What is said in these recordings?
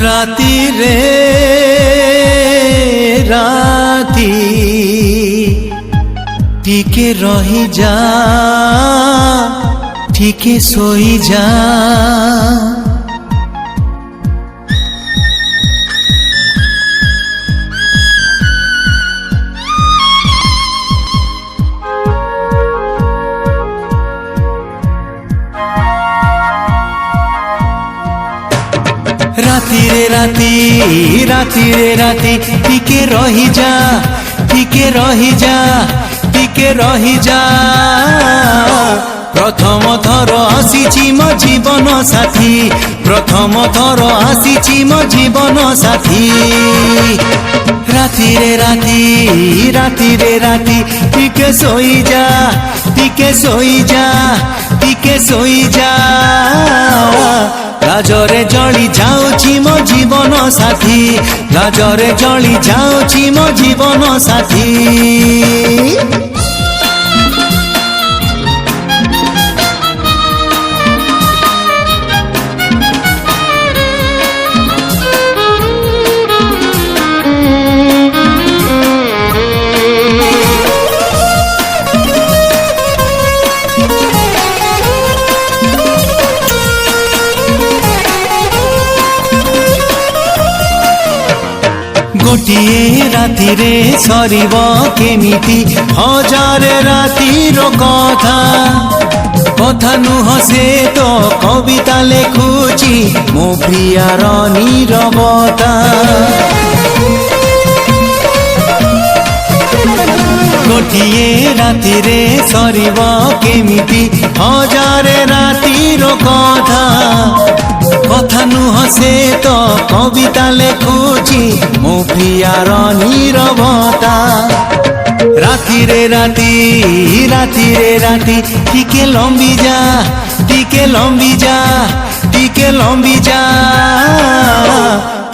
राती रे राती टिके रही जा टिके सोई जा राती रे राती राती रे राती टिके रही जा टिके रही जा टिके रही जा प्रथम थर आसीची मो जीवन साथी प्रथम थर आसीची मो जीवन साथी राती रे राती राती रे राती टिके सोई जा टिके सोई जा टिके सोई जा लाजरे जली जाऊची मो जीवन साथी लाजरे जली जाऊची मो जीवन साथी गोटिए राती रे सरीब केमिति हजार रातिर कथा कथा नुह से तो कविता लेखुची मो प्रियार नीरवता गोटिए राती रे सरीब केमिति हजार रातिर कथा कथा नुह से तो कविता लेखुची मो प्रियार नीरवता राती रे राती राती रे राती टिके लंबी जा टिके लंबी जा टिके लंबी जा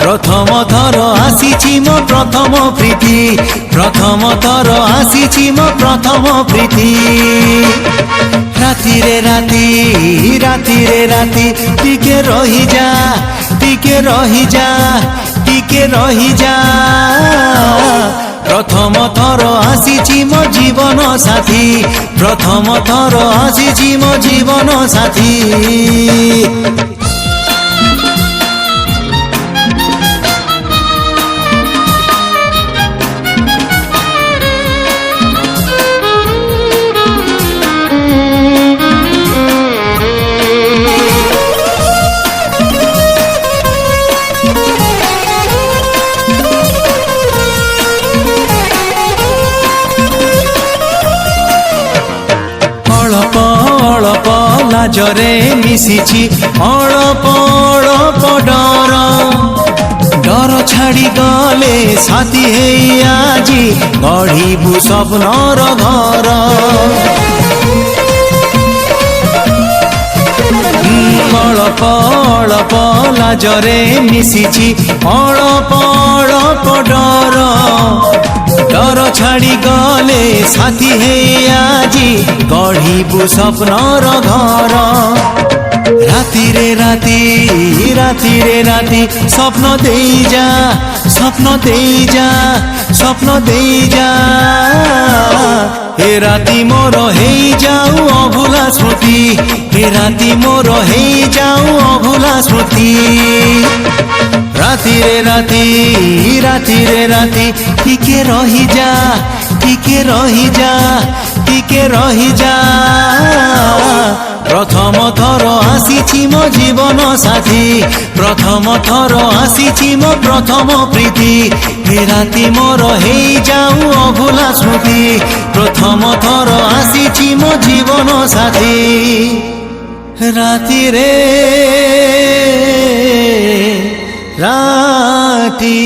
प्रथम थर आसीची मो प्रथम प्रीति प्रथम थर आसीची मो प्रथम प्रीति राती रे राती राती रे राती टिके रही जा टिके रही जा टिके रही जा प्रथम थर आसीची मो जीवन साथी प्रथम थर आसीची मो जीवन साथी लाजरे मिशिची अळप अळप डर डर छाड़ी गले साथी हेई आजी गढ़ीबु स्वप्नर घर अळप अळप लाजरे मिशिची अळप अळप डर डर छाड़ी गले साथी हे आजी गढ़ीबु स्वप्नर घर राती रे राती राती रे राती स्वप्न देई जा स्वप्न देई जा स्वप्न देई जा हे राती मोर हेई जाऊ अभुला स्मृति हे राती मोर हेई जाऊ अभुला स्मृति राती रे राती राती रे राती टिके रही जा टिके रही जा टिके रही जा प्रथम थर आसीची मो जीवन साथी प्रथम थर आसीची मो प्रथम प्रीति हे राती मोर हेई जाऊ अभुला स्मृति प्रथम थर आसीची मो जीवन साथी राती रे राती